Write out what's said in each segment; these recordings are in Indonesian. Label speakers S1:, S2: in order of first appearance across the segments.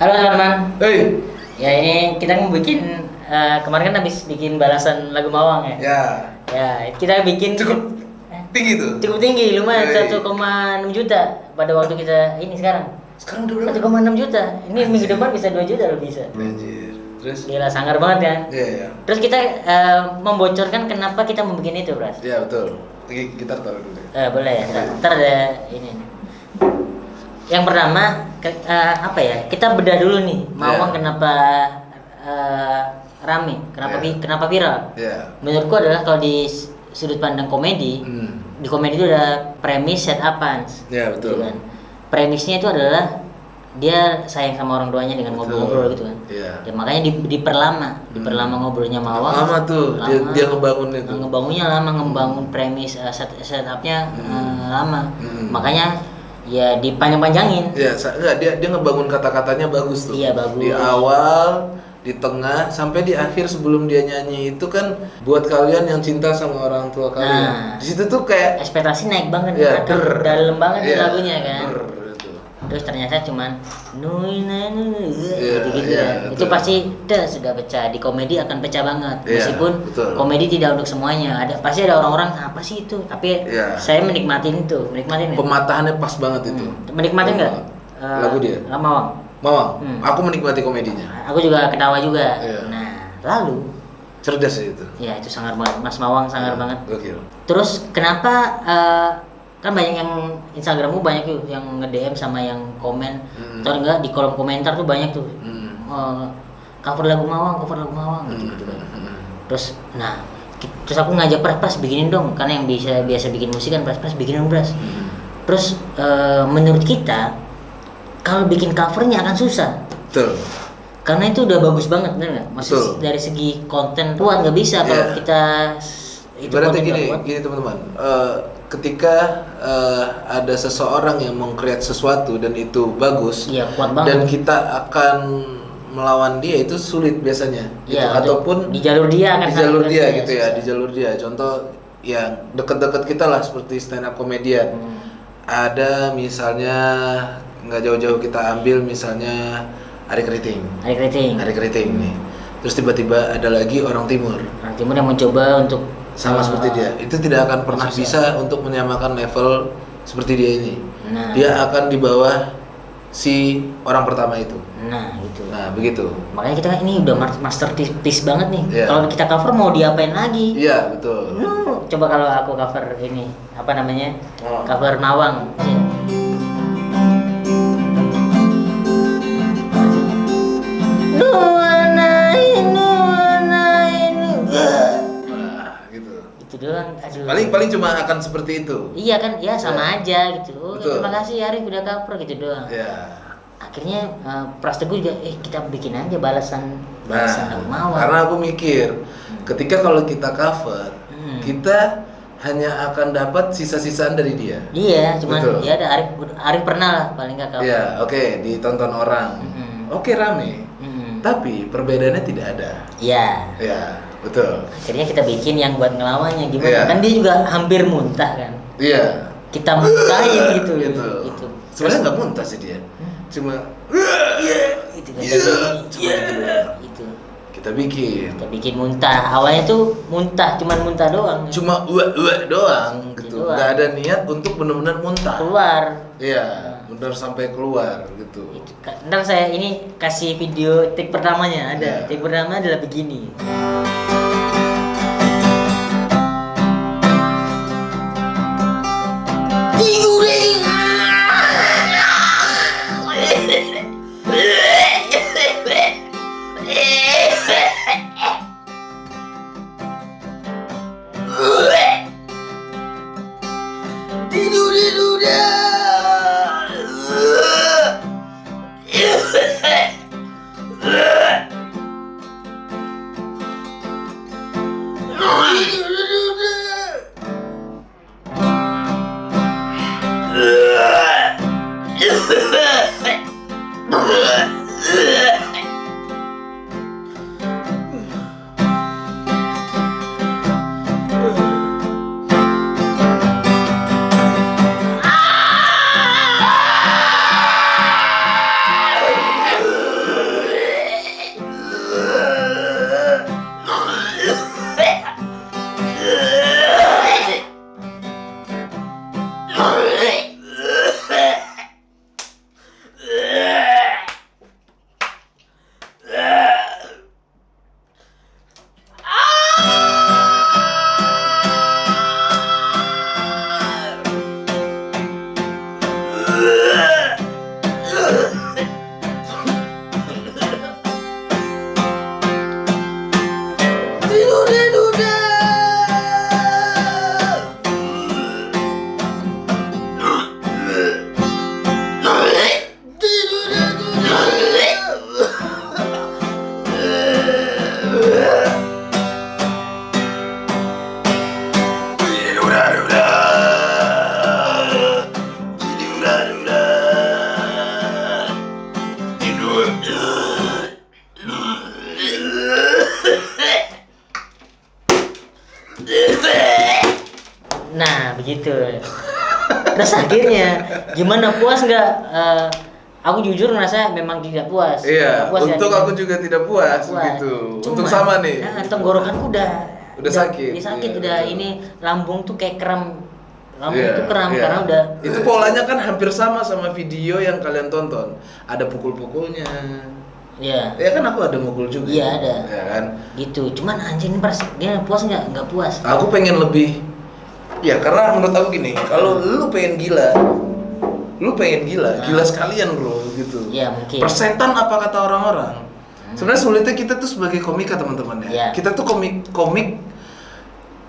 S1: Halo teman-teman.
S2: Hei.
S1: Ya ini kita mau bikin kemarin kan habis bikin balasan lagu Mawang ya.
S2: Ya.
S1: Ya kita bikin
S2: Cukup tinggi tuh.
S1: cukup tinggi, lumayan
S2: Yoi.
S1: 1,6 juta pada waktu kita ini sekarang.
S2: Sekarang udah berapa?
S1: 1,6 juta. Ini minggu depan bisa 2 juta loh bisa.
S2: Anjir. Terus?
S1: Gila sangar banget kan.
S2: Iya, iya.
S1: Terus kita membocorkan kenapa kita mau bikin itu, Bras.
S2: Iya, betul. Gitar taruh dulu.
S1: Boleh ya. Ntar ada ini. Yang pertama apa ya? Kita bedah dulu nih. Mawang kenapa rame? Kenapa viral?
S2: Iya.
S1: Menurutku adalah kalau di sudut pandang komedi, di komedi itu ada premis set-upan.
S2: Iya, betul.
S1: Kan? Premisnya itu adalah dia sayang sama orang tuanya dengan ngobrol-ngobrol gitu kan.
S2: Iya.
S1: Ya, makanya diperlama ngobrolnya Mawang.
S2: Lama tuh. Dia ngebangun itu.
S1: Ngebangunnya lama, ngebangun premis setupnya lama. Makanya ya dipanjang-panjangin.
S2: Iya, enggak dia ngebangun kata-katanya bagus tuh.
S1: Iya, bagus.
S2: Di awal, di tengah, sampai di akhir sebelum dia nyanyi itu kan buat kalian yang cinta sama orang tua kalian. Di situ tuh kayak
S1: ekspektasi naik banget,
S2: ya,
S1: dalam banget
S2: ya,
S1: lagunya kan.
S2: Gitu.
S1: Terus ternyata cuman
S2: Iya,
S1: gitu
S2: iya,
S1: kan. Itu
S2: betul.
S1: pasti sudah pecah. Di komedi akan pecah banget.
S2: Iya,
S1: Meskipun
S2: betul.
S1: komedi tidak untuk semuanya. Pasti ada orang-orang apa sih itu? Tapi
S2: Iya.
S1: saya menikmatin itu. Menikmatin ya?
S2: Pematahannya pas banget itu.
S1: Menikmatin enggak?
S2: Lagu dia?
S1: Mawang.
S2: Mawang, aku menikmati komedinya.
S1: Aku juga ketawa juga.
S2: Iya.
S1: Nah, lalu
S2: Cerdas sih itu.
S1: ya itu sangar banget. Mas Mawang sangar banget.
S2: Gokil.
S1: Terus kenapa kan banyak yang Instagrammu banyak tuh yang nge-DM sama yang komen. Atau enggak di kolom komentar tuh banyak tuh. Cover lagu Mawang gitu kan. Terus terus aku ngajak Pras bikinin dong, karena yang biasa bikin musik kan Pras bikinin dong Pras. Terus menurut kita kalau bikin covernya akan susah.
S2: Betul.
S1: Karena itu udah bagus banget, bener nggak? Maksudnya
S2: Betul.
S1: dari segi konten buat nggak bisa kalau
S2: Iya.
S1: kita itu
S2: Ibaratnya
S1: konten buat.
S2: gini teman-teman. Ketika ada seseorang yang meng-create sesuatu dan itu bagus,
S1: Iya, kuat banget.
S2: dan kita akan melawan dia itu sulit biasanya.
S1: Iya,
S2: gitu. Ataupun
S1: di jalur dia akan
S2: di jalur dia
S1: sangat
S2: gitu ya,
S1: susah.
S2: di jalur dia. Contoh yang deket-deket kita lah seperti stand up comedian. Ada misalnya nggak jauh-jauh kita ambil misalnya Ari Keriting nih. Terus tiba-tiba ada lagi orang timur
S1: Orang Timur yang mencoba untuk
S2: sama seperti dia. Itu tidak akan pernah bisa untuk menyamakan level seperti dia ini.
S1: Nah.
S2: Dia akan di bawah si orang pertama itu.
S1: Nah, itu.
S2: Nah, begitu.
S1: Makanya kita ini udah masterpiece banget nih.
S2: Iya.
S1: Kalau kita cover mau diapain lagi?
S2: Iya, betul.
S1: Coba kalau aku cover ini, apa namanya?
S2: Oh.
S1: Cover Mawang. Iya.
S2: Nah, gitu.
S1: Itu doang. Aduh.
S2: Paling cuma akan seperti itu.
S1: Iya kan, ya sama aja gitu. Oh,
S2: Betul.
S1: terima kasih Arif udah cover gitu doang.
S2: Ya.
S1: Akhirnya Pras Teguh juga kita bikin aja balasan
S2: Nah,
S1: lagu Mawang.
S2: karena aku mikir ketika kalau kita cover, kita hanya akan dapat sisa-sisaan dari dia.
S1: Iya, cuman
S2: Betul.
S1: ya ada Arif pernah lah paling nggak cover.
S2: Iya, oke, ditonton orang. Oke, rame. Tapi perbedaannya tidak ada.
S1: Iya.
S2: Ya, betul.
S1: Akhirnya kita bikin yang buat ngelawannya gimana?
S2: Iya.
S1: Kan dia juga hampir muntah kan.
S2: Iya.
S1: Kita muntahin gitu.
S2: Gitu.
S1: Gitu.
S2: Sebenarnya nggak muntah sih dia. Cuma
S1: Itu kan itu.
S2: kita bikin.
S1: Kita bikin muntah. Awalnya tuh muntah, cuman muntah doang.
S2: Cuma doang gitu.
S1: Doang.
S2: Nggak ada niat untuk benar-benar muntah.
S1: Keluar.
S2: Iya, benar sampai keluar gitu.
S1: Itu. Ntar saya ini kasih video take pertamanya ada.
S2: Iya.
S1: Take pertama adalah begini. atas akhirnya. Gimana, puas nggak? Aku jujur merasa memang tidak puas.
S2: Iya,
S1: puas
S2: untuk
S1: ya,
S2: aku juga tidak puas gitu. Untuk sama nih.
S1: Tenggorokanku udah
S2: sakit.
S1: Udah
S2: betul.
S1: ini lambung tuh kayak kram. Lambung itu kram karena udah.
S2: Itu polanya kan hampir sama video yang kalian tonton. Ada pukul-pukulnya.
S1: Iya.
S2: Ya kan aku ada mukul juga.
S1: Iya ada.
S2: Ya kan.
S1: Gitu. Cuman anjing dia puas nggak? Nggak puas.
S2: Aku pengen lebih. Ya karena menurut aku gini, kalau lu pengen gila, gila sekalian bro, gitu.
S1: Iya mungkin.
S2: Persetan apa kata orang-orang. Sebenarnya sulitnya kita tuh sebagai komika teman-teman ya.
S1: Iya.
S2: Kita tuh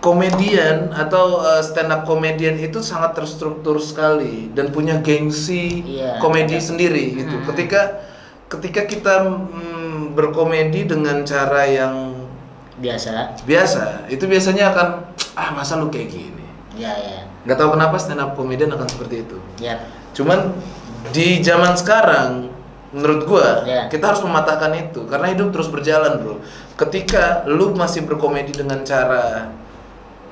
S2: komedian atau stand up komedian itu sangat terstruktur sekali dan punya gengsi komedi sendiri gitu. Ketika kita berkomedi dengan cara yang biasa, itu biasanya akan masa lu kayak gini.
S1: Iya.
S2: Nggak tahu kenapa stand up komedian akan seperti itu.
S1: Iya.
S2: Cuman di zaman sekarang menurut gua kita harus mematahkan itu karena hidup terus berjalan bro. Ketika lu masih berkomedi dengan cara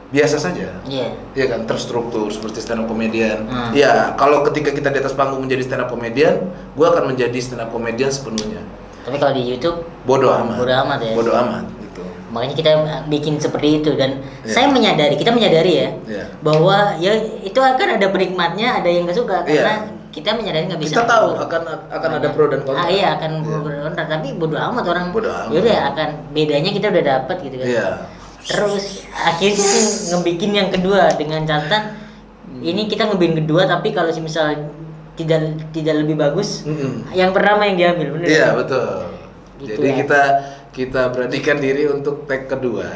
S2: biasa saja, ya kan, terstruktur seperti stand up komedian. Ya kalau ketika kita di atas panggung menjadi stand up komedian, gua akan menjadi stand up komedian sepenuhnya.
S1: Tapi kalau di YouTube
S2: bodoh amat ya. Bodoh amat gitu.
S1: Makanya kita bikin seperti itu dan kita menyadari ya bahwa ya itu akan ada penikmatnya, ada yang nggak suka karena kita menyadari nggak bisa.
S2: Kita tahu akan ada pro dan kontra.
S1: Iya akan pro dan kontra, tapi bodoh amat orang. Yaudah akan bedanya kita udah dapat gitu kan.
S2: Iya.
S1: Terus akhirnya ngebikin yang kedua dengan catatan ini kita ngebikin kedua tapi kalau misal tidak lebih bagus, yang pertama yang diambil, bener?
S2: Iya betul. Gitu. Jadi kita beranikan diri untuk take kedua,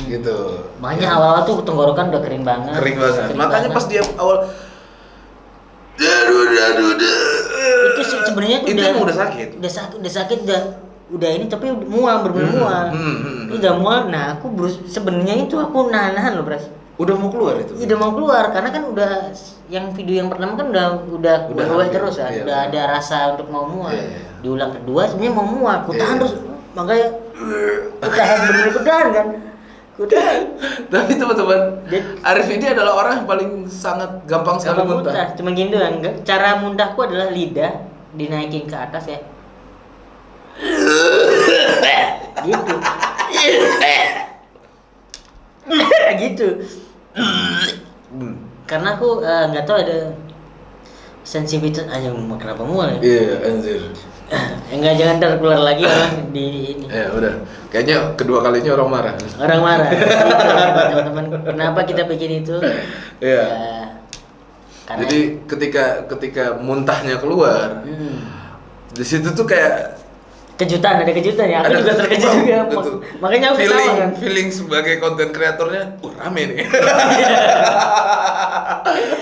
S2: gitu.
S1: Makanya awal-awal tuh tenggorokan udah kering banget.
S2: Makanya pas dia awal,
S1: itu sebenarnya tuh
S2: udah sakit.
S1: Udah sakit udah ini tapi mual mual. Udah mual. Nah aku sebenarnya itu aku nahan loh Bras.
S2: Udah mau keluar itu?
S1: Udah mau keluar karena kan udah yang video yang pertama kan udah terus kan, udah ada rasa untuk mau mual. Diulang kedua sebenarnya mau mual, aku tahan terus makanya aku tahan kan.
S2: Tapi teman-teman, Arif ini adalah orang yang paling sangat gampang sekali muntah.
S1: Cuma gini doang. Cara muntahku adalah lidah dinaikin ke atas ya. Gitu. Gitu. Karena aku nggak tahu ada sensitivitas aja kenapa mual ya?
S2: Iya, anjir.
S1: Enggak, jangan terkeluar lagi orang di ini.
S2: Ya udah, kayaknya kedua kalinya orang marah.
S1: Gitu, teman-teman. Kenapa kita bikin itu?
S2: Iya. Jadi ketika muntahnya keluar, di situ tuh kayak
S1: ada kejutan ya. Aku juga terkejut juga. Makanya aku ketawa kan.
S2: Feeling sebagai konten kreatornya, rame nih.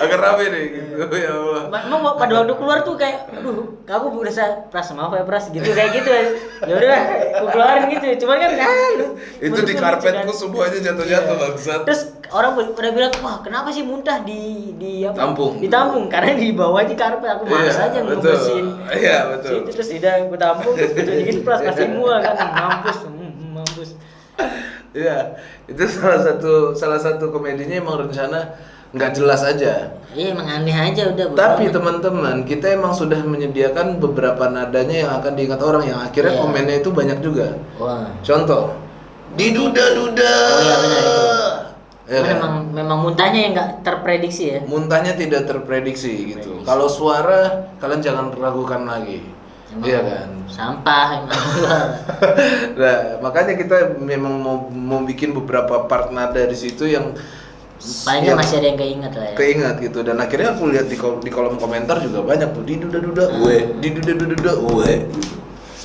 S2: Agak rame nih gitu. Ya Allah.
S1: Memang pada waktu keluar tuh kayak aduh, kamu berasa Pras maaf ya Pras gitu kayak gitu. Ya udah, aku keluarin gitu. Cuman kan
S2: itu di karpetku semuanya jatuh-jatuh bangsat.
S1: Terus orang pada bilang, "Wah, kenapa sih muntah di apa?
S2: Tampung.
S1: Ditampung karena di bawahnya karpet. Aku malas aja ngebersihin."
S2: Iya, betul.
S1: Situ terus aku tampung terus dikit Pras kasih mual kan mampus.
S2: Iya, itu salah satu komedinya emang rencana nggak jelas aja.
S1: Iya, emang aneh aja udah.
S2: Tapi teman-teman, kita emang sudah menyediakan beberapa nadanya yang akan diingat orang yang akhirnya komennya itu banyak juga.
S1: Wah.
S2: Contoh, diduda-duda.
S1: Oh iya benar itu.
S2: Ya,
S1: memang muntahnya yang nggak terprediksi ya.
S2: Muntahnya tidak terprediksi gitu. Kalau suara kalian jangan ragukan lagi. Iya kan.
S1: Sampah emang.
S2: Nah, makanya kita memang mau bikin beberapa part nada di situ yang
S1: paling masih ada yang keinget lah ya.
S2: Keinget gitu, dan akhirnya aku lihat di kolom komentar juga banyak tuh diduda-duda diduda-duda gitu.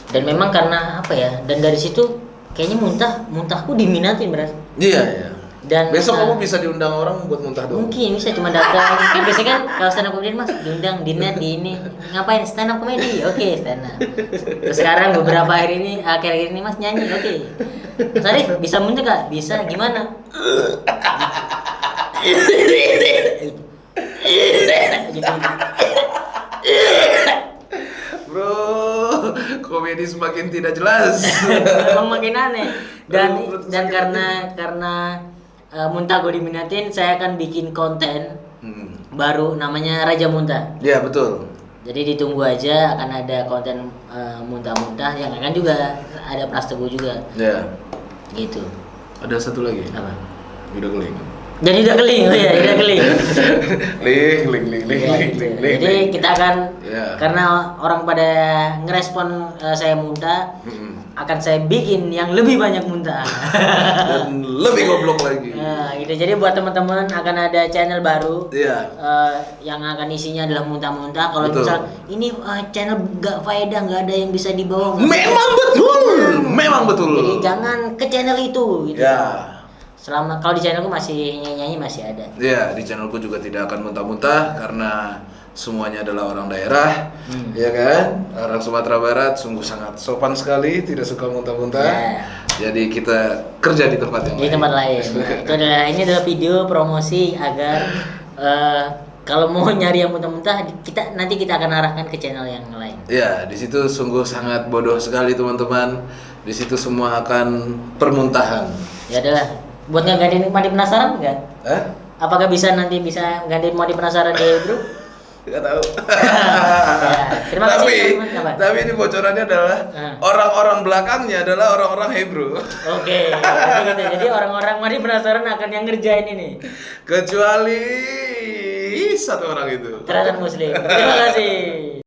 S2: Dan
S1: memang karena apa ya? Dan dari situ kayaknya muntahku diminatin beras.
S2: Iya. Dan besok kamu bisa diundang orang buat muntah dong.
S1: Mungkin bisa cuma datang. Kan biasanya kan kalau stand up comedy Mas diundang di net di ini. Ngapain stand up comedy? Oke, stand up. Terus sekarang beberapa akhir ini Mas nyanyi. Oke. Mas Arif bisa muntah Kak? Bisa. Gimana?
S2: Bro, komedi semakin tidak jelas.
S1: Memang makin aneh. Dan karena muntah gue diminatin, saya akan bikin konten baru namanya Raja Muntah.
S2: Ya betul.
S1: Jadi ditunggu aja, akan ada konten muntah-muntah yang akan juga ada Pras Teguh juga.
S2: Ya.
S1: Gitu.
S2: Ada satu lagi.
S1: Apa?
S2: Udah keling.
S1: Jadi udah keling, oh ya, udah keling.
S2: Ling.
S1: Jadi kita akan
S2: Ya.
S1: karena orang pada ngerespon saya muntah, akan saya bikin yang lebih banyak muntah.
S2: Dan lebih goblok lagi.
S1: Nah, gitu. Jadi buat teman-teman akan ada channel baru.
S2: Iya.
S1: Yang akan isinya adalah muntah-muntah. Kalau
S2: Betul.
S1: misal ini channel gak faedah, nggak ada yang bisa dibawa.
S2: Memang betul.
S1: Jadi jangan ke channel itu. Gitu.
S2: Ya.
S1: Selama kalau di channelku masih nyanyi masih ada.
S2: Ya, di channelku juga tidak akan muntah-muntah karena semuanya adalah orang daerah, ya kan? Orang Sumatera Barat sungguh sangat sopan sekali, tidak suka muntah-muntah.
S1: Ya.
S2: Jadi kita kerja di tempat yang
S1: Di
S2: lain.
S1: tempat lain. Nah, ini adalah video promosi agar kalau mau nyari yang muntah-muntah, nanti kita akan arahkan ke channel yang lain.
S2: Ya, di situ sungguh sangat bodoh sekali teman-teman. Di situ semua akan permuntahan.
S1: Ya adalah, buat ngegantiin Mandi Penasaran nggak?
S2: Hah?
S1: Apakah bisa gantiin Mandi Penasaran di Bro?
S2: Gak tahu.
S1: Ya, terima kasih teman-teman. Apa?
S2: Tapi ini bocorannya adalah orang-orang belakangnya adalah orang-orang Hebrew.
S1: Oke, berarti gitu. Jadi orang-orang Mandi Penasaran akan yang ngerjain ini.
S2: Kecuali satu orang itu.
S1: Ternyata Muslim. Terima kasih.